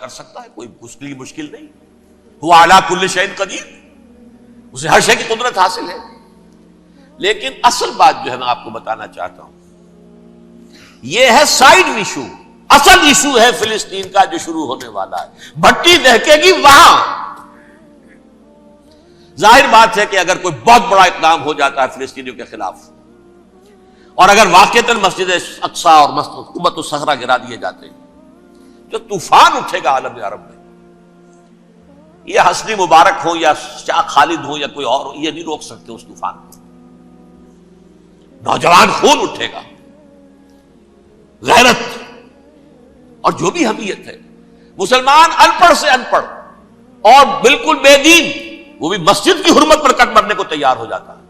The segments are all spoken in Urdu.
کر سکتا ہے، کوئی اس کے لیے مشکل نہیں. ہوا علی کل شیء قدیر، اسے ہر شے کی قدرت حاصل ہے. لیکن اصل بات جو ہے میں آپ کو بتانا چاہتا ہوں، یہ ہے سائیڈ ایشو. اصل ایشو ہے فلسطین کا جو شروع ہونے والا ہے. بھٹی دہکے گی وہاں. ظاہر بات ہے کہ اگر کوئی بہت بڑا اقدام ہو جاتا ہے فلسطینیوں کے خلاف، اور اگر واقعتاً مسجد اقصیٰ اور قبۃ الصخرہ گرا دیے جاتے ہیں، جو طوفان اٹھے گا عالم عرب میں، یہ حسنی مبارک ہو یا شاہ خالد ہو یا کوئی اور ہو، یہ نہیں روک سکتے اس طوفان کو. نوجوان خون اٹھے گا، غیرت اور جو بھی حمیت ہے. مسلمان ان پڑھ سے ان پڑھ اور بالکل بے دین، وہ بھی مسجد کی حرمت پر کٹ مرنے کو تیار ہو جاتا ہے.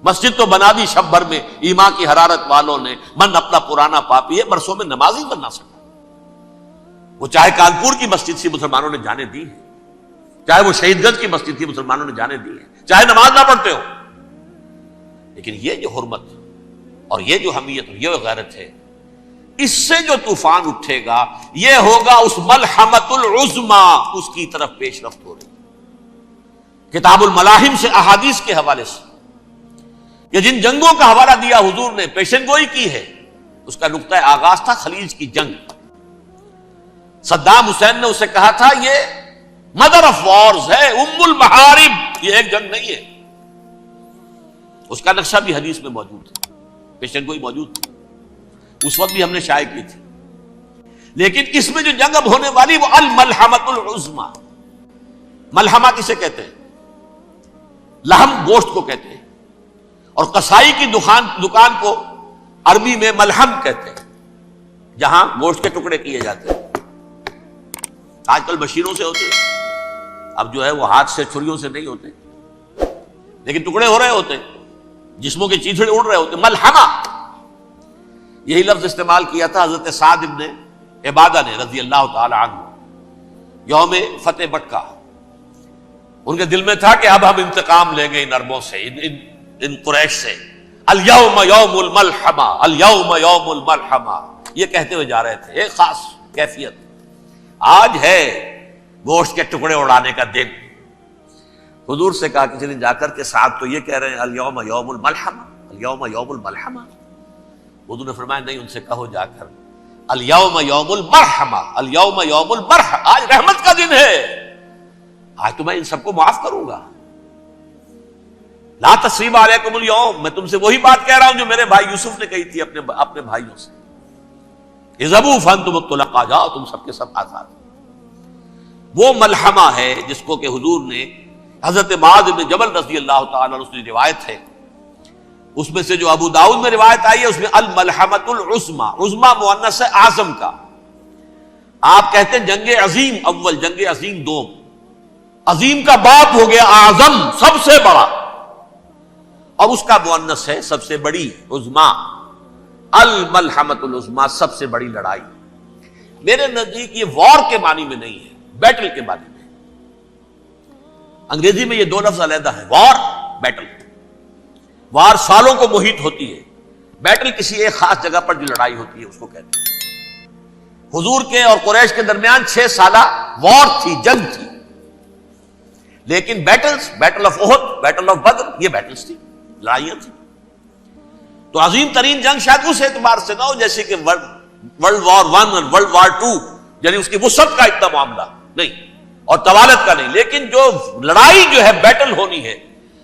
مسجد تو بنا دی شب بھر میں ایمان کی حرارت والوں نے، من اپنا پرانا پاپی ہے، برسوں میں نماز ہی بن نہ سکا. وہ چاہے کانپور کی مسجد سے مسلمانوں نے جانے دی ہے، چاہے وہ شہید گنج کی مسجد تھی مسلمانوں نے جانے دی ہے، چاہے نماز نہ پڑھتے ہو. لیکن یہ جو حرمت اور یہ جو حمیت اور یہ غیرت ہے، اس سے جو طوفان اٹھے گا یہ ہوگا اس ملحمۃ العظمی، اس کی طرف پیش رفت ہو رہی. کتاب الملاحم سے احادیث کے حوالے سے کہ جن جنگوں کا حوالہ دیا حضور نے، پیشن گوئی کی ہے، اس کا نقطہ آغاز تھا خلیج کی جنگ. صدام حسین نے اسے کہا تھا یہ مدر آف وارز ہے، ام المحارب، یہ ایک جنگ نہیں ہے. اس کا نقشہ بھی حدیث میں موجود ہے، پیشن گوئی موجود تھی، اس وقت بھی ہم نے شائع کی تھی. لیکن اس میں جو جنگ اب ہونے والی وہ الملحمۃ العظمی. ملحمہ کسے کہتے ہیں؟ لحم گوشت کو کہتے ہیں، اور قصائی کی دکان کو عربی میں ملحم کہتے ہیں، جہاں گوشت کے ٹکڑے کیے جاتے ہیں. آج کل مشینوں سے ہوتے ہیں، اب جو ہے وہ ہاتھ سے چھریوں سے نہیں ہوتے، لیکن ٹکڑے ہو رہے ہوتے ہیں، جسموں کے چیتھڑے اڑ رہے ہوتے ہیں. ملحمہ، یہی لفظ استعمال کیا تھا حضرت سعد ابن عبادہ نے رضی اللہ تعالی عنہ یوم فتح مکہ. ان کے دل میں تھا کہ اب ہم انتقام لیں گے ان عربوں سے، ان قریش سے. الیوم یوم الملحمہ، الیوم یوم الملحمہ، یہ کہتے ہوئے جا رہے تھے. ایک خاص کیفیت، آج ہے گوشت کے ٹکڑے اڑانے کا دن. حضور سے کہا کہ چلیں جا کر کے ساتھ تو یہ کہہ رہے ہیں الیوم یوم الملحمہ، الیوم یوم الملحمہ. حضور نے فرمایا نہیں، ان سے کہو جا کر الیوم یوم المرحمہ، الیوم یوم المرحمہ، آج رحمت کا دن ہے، آج تو میں ان سب کو معاف کروں گا. لا تثریب علیکم اليوم، میں تم سے وہی بات کہہ رہا ہوں جو میرے بھائی یوسف نے کہی تھی اپنے بھائیوں سے، اذهبوا فانتم الطلقاء، جاؤ تم سب کے سب آزاد. وہ ملحمہ ہے جس کو کہ حضور نے حضرت معاذ بن جبل رضی اللہ تعالیٰ عنہ سے روایت ہے، اس میں سے جو ابو داؤد میں روایت آئی ہے اس میں الملحمۃ العظمی، عظمی مؤنث ہے اعظم کا. آپ کہتے ہیں جنگ عظیم اول، جنگ عظیم دوم، عظیم کا باپ ہو گیا اعظم، سب سے بڑا، اور اس کا مؤنث ہے سب سے بڑی، عظمی. الملحمۃ العظمی، سب سے بڑی لڑائی. میرے نزدیک یہ وار کے معنی میں نہیں ہے، بیٹل کے معنی میں. انگریزی میں یہ دو لفظ علیحدہ ہیں، وار، بیٹل. وار سالوں کو محیط ہوتی ہے، بیٹل کسی ایک خاص جگہ پر جو لڑائی ہوتی ہے اس کو کہتے ہیں. حضور کے اور قریش کے درمیان 6 سالہ وار تھی، جنگ تھی. لیکن battles, battle of Uhud, battle of Badr, یہ بیٹلز تھی، لڑائیاں تھی. تو عظیم ترین جنگ شاید اس اعتبار سے نہ ہو جیسے کہ ورلڈ وار 1 اور ورلڈ وار 2، یعنی اس کی وسعت کا اتنا معاملہ نہیں اور طوالت کا نہیں. لیکن جو لڑائی جو ہے بیٹل ہونی ہے،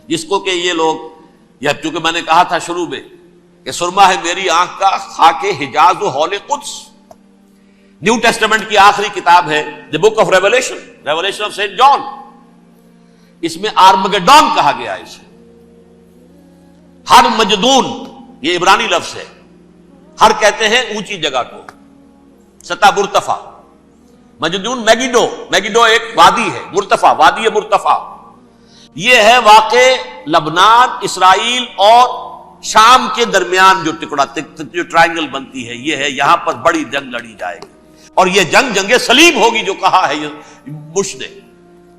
جس کو کہ یہ لوگ، یا چونکہ میں نے کہا تھا شروع میں کہ سرما ہے میری آنکھ کا خاک حجاز و ہول قدس، نیو ٹیسٹمنٹ کی آخری کتاب ہے the book of Revelation, Revelation of Saint John. اس میں آرمگڈون کہا گیا ہے اسے. ہر مجدون، یہ عبرانی لفظ ہے، ہر کہتے ہیں اونچی جگہ کو، سطح مرتفع. مجدون میگیڈو، میگیڈو ایک وادی ہے، مرتفع، وادی مرتفع. یہ ہے واقع لبنان، اسرائیل اور شام کے درمیان جو ٹکڑا، جو ٹرائنگل بنتی ہے، یہ ہے، یہاں پر بڑی جنگ لڑی جائے گی. اور یہ جنگ صلیب ہوگی جو کہا ہے یہ بش نے،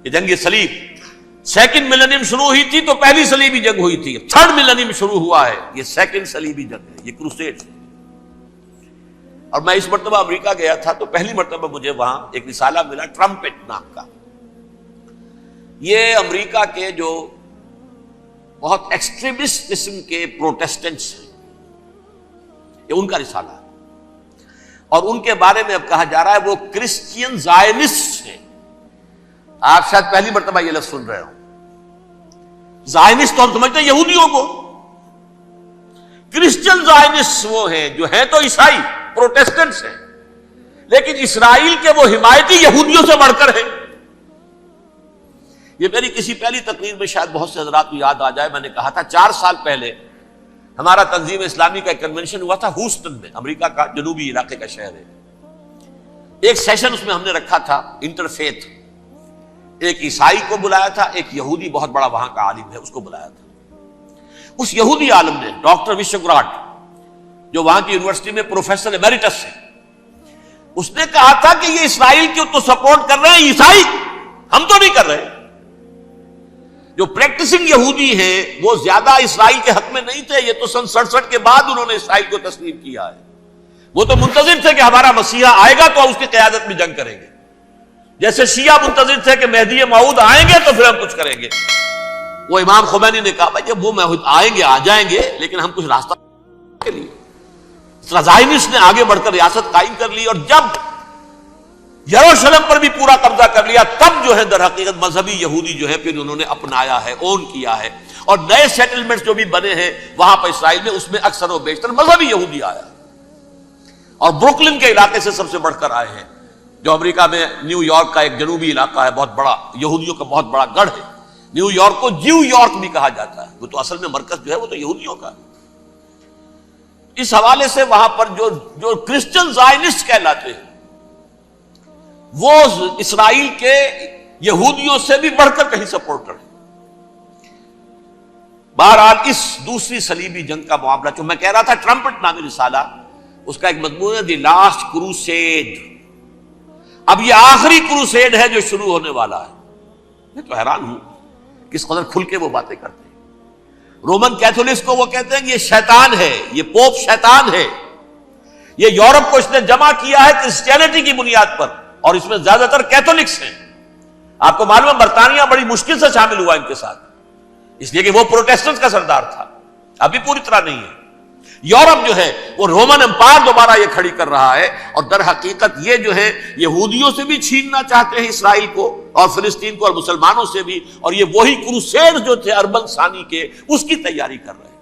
یہ جنگ صلیب. سیکنڈ ملینیم شروع ہوئی تھی تو پہلی صلیبی جنگ ہوئی تھی، تھرڈ ملینیم شروع ہوا ہے، یہ سیکنڈ صلیبی جنگ ہے، یہ کروسیڈ ہے. اور میں اس مرتبہ امریکہ گیا تھا تو پہلی مرتبہ مجھے وہاں ایک رسالہ ملا ٹرمپٹ نام کا. یہ امریکہ کے جو بہت ایکسٹریمسٹ قسم کے پروٹیسٹنٹس ہیں، یہ ان کا رسالہ ہے، اور ان کے بارے میں اب کہا جا رہا ہے وہ کرسچین زائنسٹ ہیں. آپ شاید پہلی مرتبہ یہ لفظ سن رہے ہو. زائنسٹ تو ہم سمجھتے ہیں یہودیوں کو، کرسچین زائنسٹ وہ ہیں جو ہیں تو عیسائی پروٹیسٹنٹس ہیں، لیکن اسرائیل کے وہ حمایتی یہودیوں سے بڑھ کر ہیں. یہ میری کسی پہلی تقریر میں شاید بہت سے حضرات کو یاد آ جائے، میں نے کہا تھا 4 سال پہلے ہمارا تنظیم اسلامی کا ایک کنونشن ہوا تھا ہوسٹن میں، امریکہ کا جنوبی علاقے کا شہر ہے. ایک سیشن اس میں ہم نے رکھا تھا انٹرفیتھ، ایک عیسائی کو بلایا تھا، ایک یہودی بہت بڑا وہاں کا عالم ہے اس کو بلایا تھا. اس یہودی عالم نے ڈاکٹر وشوگراٹ، جو وہاں کی یونیورسٹی میں پروفیسر ایمیریٹس ہے، اس نے کہا تھا کہ یہ اسرائیل کی تو سپورٹ کر رہے ہیں عیسائی، ہم تو نہیں کر رہے. جو پریکٹسنگ یہودی ہیں وہ زیادہ اسرائیل کے حق میں نہیں تھے، یہ تو سن 67 کے بعد انہوں نے اسرائیل کو تسلیم کیا ہے. وہ تو منتظر تھے کہ ہمارا مسیحا آئے گا تو اس کی قیادت میں جنگ کریں گے، جیسے شیعہ منتظر تھے کہ مہدی موعود آئیں گے تو پھر ہم کچھ کریں گے. وہ امام خمینی نے کہا بھائی جب وہ آئیں گے آ جائیں گے، لیکن ہم کچھ راستہ کے لیے. زائنسٹ نے آگے بڑھ کر ریاست قائم کر لی، اور جب یروشلم پر بھی پورا قبضہ کر لیا تب جو ہے در حقیقت مذہبی یہودی جو ہے پھر انہوں نے اپنایا ہے، اون کیا ہے، اور نئے سیٹلمنٹس جو بھی بنے ہیں وہاں پر اسرائیل میں اس میں اکثر و بیشتر مذہبی یہودی آیا، اور بروکلن کے علاقے سے سب سے بڑھ کر آئے ہیں، جو امریکہ میں نیو یارک کا ایک جنوبی علاقہ ہے، بہت بڑا یہودیوں کا بہت بڑا گڑھ ہے. نیو یارک کو جیو یارک بھی کہا جاتا ہے، وہ تو اصل میں مرکز جو ہے وہ تو یہودیوں کا ہے. اس حوالے سے وہاں پر جو کرسچن زائنسٹ کہلاتے ہیں وہ اسرائیل کے یہودیوں سے بھی بڑھ کر کہیں سپورٹر ہیں. بہرحال اس دوسری صلیبی جنگ کا معاملہ جو میں کہہ رہا تھا، ٹرمپٹ نامی رسالہ، اس کا ایک مضمون ہے دی لاسٹ کروسیڈ. اب یہ آخری کروسیڈ ہے جو شروع ہونے والا ہے. میں تو حیران ہوں کس قدر کھل کے وہ باتیں کرتے ہیں. رومن کیتھولکس کو وہ کہتے ہیں کہ یہ شیطان ہے، یہ پوپ شیطان ہے، یہ یورپ کو اس نے جمع کیا ہے کرسچینٹی کی بنیاد پر، اور اس میں زیادہ تر کیتھولکس ہیں. آپ کو معلوم ہے برطانیہ بڑی مشکل سے شامل ہوا ان کے ساتھ، اس لیے کہ وہ پروٹیسٹنٹ کا سردار تھا، ابھی پوری طرح نہیں ہے. یورپ جو ہے وہ رومن امپائر دوبارہ یہ کھڑی کر رہا ہے، اور در حقیقت یہ جو ہے یہودیوں سے بھی چھیننا چاہتے ہیں اسرائیل کو اور فلسطین کو، اور مسلمانوں سے بھی، اور یہ وہی کروسیڈ جو تھے اربن ثانی کے اس کی تیاری کر رہے ہیں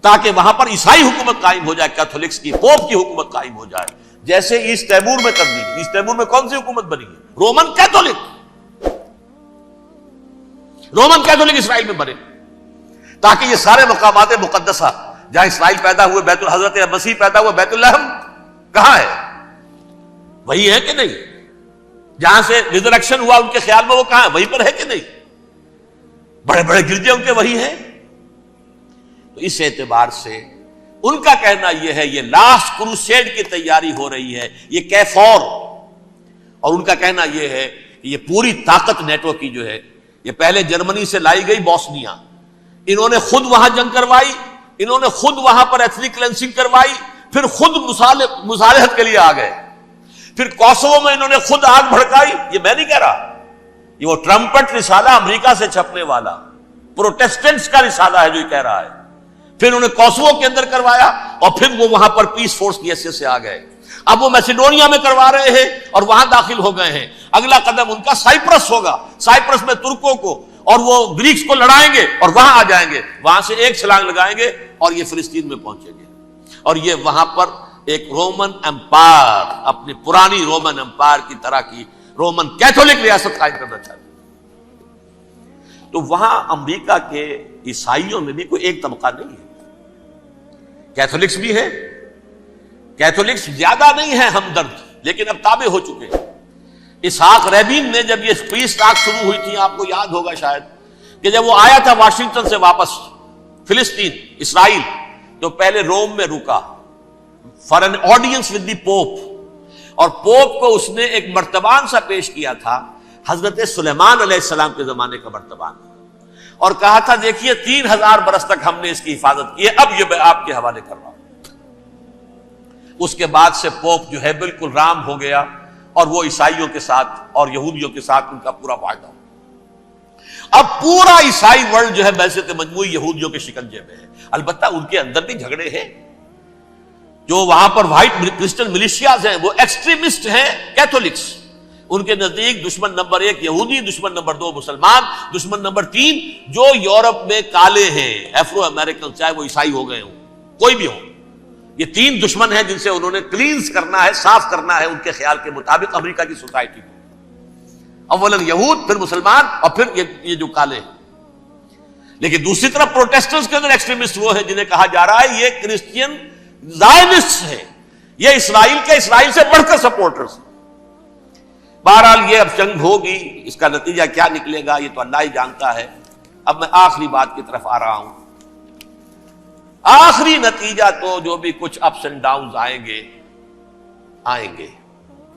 تاکہ وہاں پر عیسائی حکومت قائم ہو جائے، کیتھولکس کی پوپ کی حکومت قائم ہو جائے، جیسے ایسٹ تیمور میں تبدیلی. ایسٹ تیمور میں کون سی حکومت بنی ہے؟ Roman Catholic. رومن کیتھولک اسرائیل میں بنے تاکہ یہ سارے مقامات مقدسہ جہاں اسرائیل پیدا ہوئے، بیت حضرت مسیح پیدا ہوئے، بیت الحم کہاں ہے؟ وہی ہے کہ نہیں؟ جہاں سے ریزریکشن ہوا ان کے خیال میں وہ کہاں ہے؟ وہیں پر ہے کہ نہیں؟ بڑے بڑے گرجے ان کے وہی ہیں. تو اس اعتبار سے ان کا کہنا یہ ہے یہ لاسٹ کروسیڈ کی تیاری ہو رہی ہے، یہ کیفور. اور ان کا کہنا یہ ہے کہ یہ پوری طاقت نیٹو کی جو ہے، یہ پہلے جرمنی سے لائی گئی بوسنیا، انہوں نے خود وہاں جنگ کروائی، انہوں نے خود وہاں پر ایتھنک کلینسنگ کروائی، پھر خود مصالحت کے لیے آ گئے، پھر کوسوو میں انہوں نے خود آگ بھڑکائی. یہ میں نہیں کہہ رہا، یہ وہ ٹرمپٹ رسالہ امریکہ سے چھپنے والا پروٹیسٹنٹس کا رسالہ ہے جو یہ کہہ رہا ہے. پھر انہوں نے کوسوو کے اندر کروایا، اور پھر وہ وہاں پر پیس فورس کی حیثیت سے آ گئے. اب وہ میسیڈونیا میں کروا رہے ہیں اور وہاں داخل ہو گئے ہیں. اگلا قدم ان کا سائپرس ہوگا، سائپرس میں ترکوں کو اور وہ گریکس کو لڑائیں گے اور وہاں آ جائیں گے، وہاں سے ایک چھلانگ لگائیں گے اور یہ فلسطین میں پہنچیں گے، اور یہ وہاں پر ایک رومن امپائر، اپنی پرانی رومن امپائر کی طرح کی رومن کیتھولک ریاست قائم کرنا چاہتے ہیں. تو وہاں امریکہ کے عیسائیوں میں بھی کوئی ایک طبقہ نہیں ہے، کیتھولکس بھی ہے، کیتھولکس زیادہ نہیں ہے ہمدرد، لیکن اب تابع ہو چکے ہیں. اسحاق ریبین نے جب یہ پیس ٹاک شروع ہوئی تھی، آپ کو یاد ہوگا شاید کہ جب وہ آیا تھا واشنگٹن سے واپس فلسطین اسرائیل، تو پہلے روم میں رکا for an audience with the pope, اور پوپ کو اس نے ایک مرتبان سا پیش کیا تھا، حضرت سلیمان علیہ السلام کے زمانے کا مرتبان، اور کہا تھا دیکھیے 3000 برس تک ہم نے اس کی حفاظت کی ہے، اب یہ میں آپ کے حوالے کر رہا ہوں. اس کے بعد سے پوپ جو ہے بالکل رام ہو گیا، اور وہ عیسائیوں کے ساتھ اور یہودیوں کے ساتھ ان کا پورا معاہدہ ہو۔ اب پورا عیسائی ورلڈ جو ہے بعثت مجموعی یہودیوں کے شکنجے میں ہے۔ البتہ ان کے اندر بھی جھگڑے ہیں، جو وہاں پر وائٹ کرسچن ملیشیاز ہیں وہ ایکسٹریمسٹ ہیں کیتھولکس، ان کے نزدیک دشمن نمبر 1 یہودی، دشمن نمبر 2 مسلمان، دشمن نمبر 3 جو یورپ میں کالے ہیں، ایفرو امریکن، چاہے وہ عیسائی ہو گئے ہوں، کوئی بھی ہو، یہ 3 دشمن ہیں جن سے انہوں نے کلینز کرنا ہے، صاف کرنا ہے ان کے خیال کے مطابق امریکہ کی سوسائٹی کو۔ اولا یہود، پھر مسلمان، اور پھر یہ جو کالے ہیں۔ لیکن دوسری طرف پروٹیسٹنٹس کے اندر ایکسٹریمسٹ وہ ہیں جنہیں کہا جا رہا ہے یہ کرسچین زائنسٹ ہیں، یہ اسرائیل کے اسرائیل سے بڑھ کر سپورٹرز ہیں۔ بہرحال یہ اب جنگ ہوگی، اس کا نتیجہ کیا نکلے گا یہ تو اللہ ہی جانتا ہے۔ اب میں آخری بات کی طرف آ رہا ہوں۔ آخری نتیجہ تو جو بھی کچھ اپس اینڈ ڈاؤنز آئیں گے،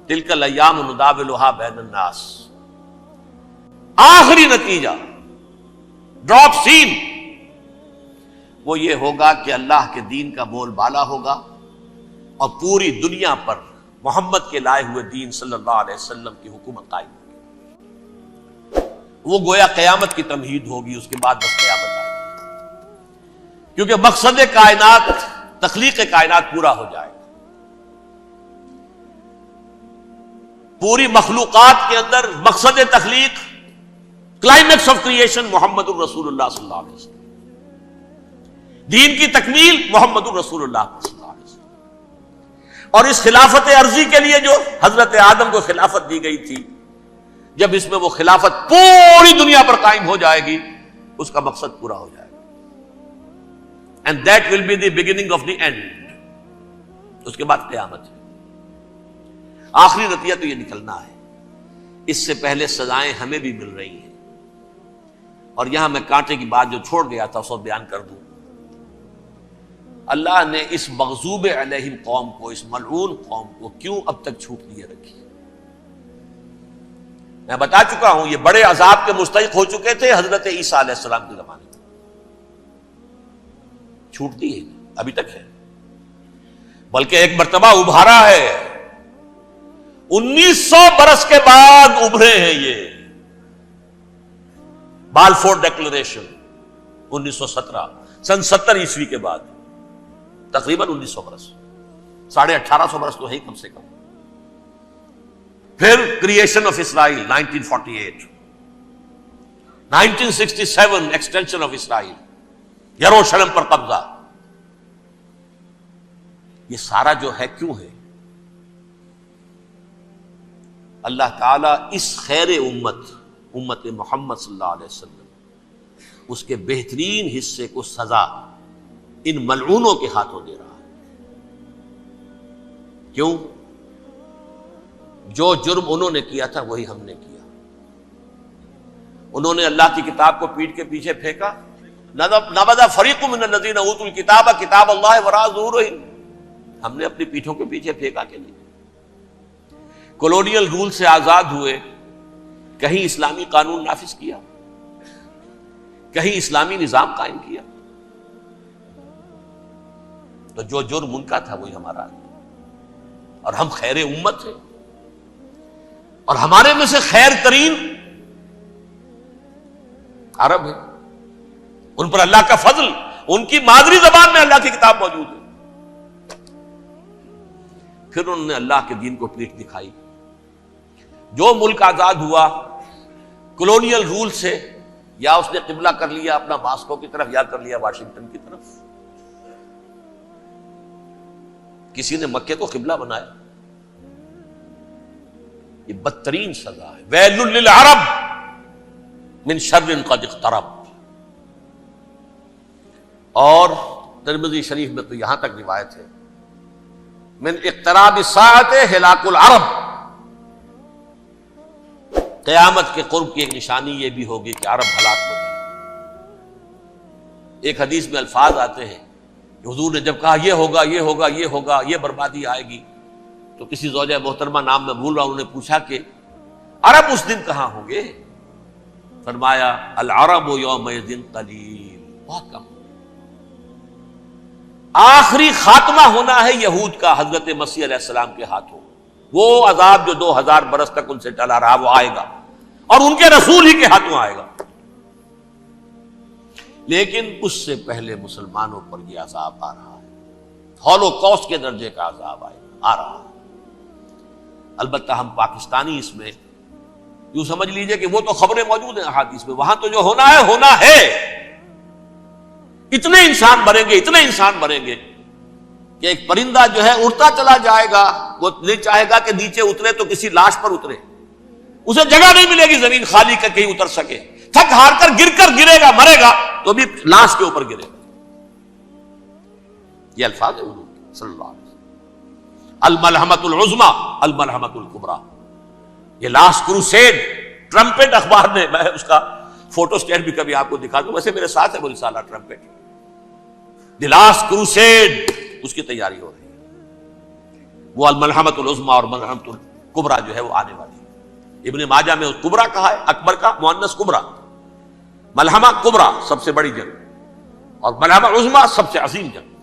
تلک الایام نداولھا بین الناس، آخری نتیجہ ڈراپ سین وہ یہ ہوگا کہ اللہ کے دین کا بول بالا ہوگا، اور پوری دنیا پر محمد کے لائے ہوئے دین صلی اللہ علیہ وسلم کی حکومت قائم ہوگی۔ وہ گویا قیامت کی تمہید ہوگی، اس کے بعد بس قیامت آئے گی، کیونکہ مقصد کائنات، تخلیق کائنات پورا ہو جائے گا۔ پوری مخلوقات کے اندر مقصد تخلیق، کلائمیکس آف کریشن محمد الرسول اللہ صلی اللہ علیہ وسلم، دین کی تکمیل محمد الرسول اللہ صلی اللہ علیہ وسلم۔ اور اس خلافت عرضی کے لیے جو حضرت آدم کو خلافت دی گئی تھی، جب اس میں وہ خلافت پوری دنیا پر قائم ہو جائے گی، اس کا مقصد پورا ہو جائے گا، and that will be the beginning of the end. اس کے بعد قیامت ہے۔ آخری نتیجہ تو یہ نکلنا ہے۔ اس سے پہلے سزائیں ہمیں بھی مل رہی ہیں، اور یہاں میں کانٹے کی بات جو چھوڑ گیا تھا اس کو بیان کر دوں۔ اللہ نے اس مغضوب علیہم قوم کو، اس ملعون قوم کو کیوں اب تک چھوٹ دیے رکھی؟ میں بتا چکا ہوں یہ بڑے عذاب کے مستحق ہو چکے تھے حضرت عیسیٰ علیہ السلام کے زمانے میں، چھوٹ دی ہے، ابھی تک ہے، بلکہ ایک مرتبہ ابھارا ہے۔ 1900 برس کے بعد ابھرے ہیں یہ، بالفور ڈیکلریشن 1917، سن 70 عیسوی کے بعد، تقریباً 1900 برس، 1850 برس تو ہے کم سے کم۔ پھر creation of Israel 1948، 1967 extension of Israel, یروشلم پر قبضہ۔ یہ سارا جو ہے کیوں ہے؟ اللہ تعالیٰ اس خیر امت محمد صلی اللہ علیہ وسلم، اس کے بہترین حصے کو سزا ان ملعونوں کے ہاتھوں دے رہا ہے۔ کیوں؟ جو جرم انہوں نے کیا تھا وہی ہم نے کیا۔ انہوں نے اللہ کی کتاب کو پیٹھ کے پیچھے پھینکا، نبذ فریق من الذین اوتوا الکتاب کتاب اللہ وراء ظہورہم، ہم نے اپنی پیٹھوں کے پیچھے پھینکا کہ نہیں؟ کولونیل رول سے آزاد ہوئے، کہیں اسلامی قانون نافذ کیا، کہیں اسلامی نظام قائم کیا؟ تو جو جرم ان کا تھا وہی ہمارا ہے، اور ہم خیر امت ہیں، اور ہمارے میں سے خیر ترین عرب ہے، ان پر اللہ کا فضل، ان کی مادری زبان میں اللہ کی کتاب موجود ہے۔ پھر انہوں نے اللہ کے دین کو پیٹھ دکھائی۔ جو ملک آزاد ہوا کولونیل رول سے، یا اس نے قبلہ کر لیا اپنا ماسکو کی طرف، یا کر لیا واشنگٹن کی طرف۔ کسی نے مکے کو قبلہ بنایا، یہ بدترین سزا ہے۔ ویل للعرب من شر قد اقترب۔ اور ترمذی شریف میں تو یہاں تک روایت ہے، من اقتراب الساعۃ ہلاک العرب، قیامت کے قرب کی ایک نشانی یہ بھی ہوگی کہ عرب ہلاک ہو جائے۔ ایک حدیث میں الفاظ آتے ہیں کہ حضور نے جب کہا یہ ہوگا یہ ہوگا یہ ہوگا، یہ بربادی آئے گی، تو کسی زوجہ محترمہ نام میں بھول رہا ہوں، انہوں نے پوچھا کہ عرب اس دن کہاں ہوں گے؟ فرمایا العرب یومئذ قلیل، بہت کم۔ آخری خاتمہ ہونا ہے یہود کا حضرت مسیح علیہ السلام کے ہاتھوں. وہ عذاب جو 2000 برس تک ان سے ٹلا رہا وہ آئے گا اور ان کے رسول ہی کے ہاتھوں آئے گا. لیکن اس سے پہلے مسلمانوں پر یہ عذاب آ رہا ہے، ہولوکاسٹ کے درجے کا عذاب آ رہا ہے. البتہ ہم پاکستانی اس میں یوں سمجھ لیجئے کہ وہ تو خبریں موجود ہیں احادیث میں، وہاں تو جو ہونا ہے. اتنے انسان مریں گے کہ ایک پرندہ جو ہے اڑتا چلا جائے گا، وہ نہیں چاہے گا کہ نیچے اترے تو کسی لاش پر اترے، اسے جگہ نہیں ملے گی زمین خالی کر کہیں اتر سکے، تھک ہار کر گرے گا، مرے گا تو بھی لاش کے اوپر گرے گا. یہ الفاظ ہے حضور صلی اللہ علیہ وسلم. الملحمۃ العظمی الملحمۃ الکبریٰ، یہ لاسٹ کروسیڈ. ٹرمپٹ اخبار نے، میں اس کا فوٹو اسٹیٹ بھی کبھی آپ کو دکھا دوں، ویسے میرے ساتھ ہے وہ رسالہ ٹرمپٹ، دی لاسٹ کروسیڈ، اس کی تیاری ہو رہی ہے. وہ الملحمۃ العظمی اور ملحمۃ الکبریٰ جو ہے وہ آنے والی ہے. ابن ماجہ میں کبریٰ کہا ہے، اکبر کا مؤنث کبریٰ. ملحمہ کبریٰ سب سے بڑی جنگ اور ملحمہ عظمی سب سے عظیم جنگ.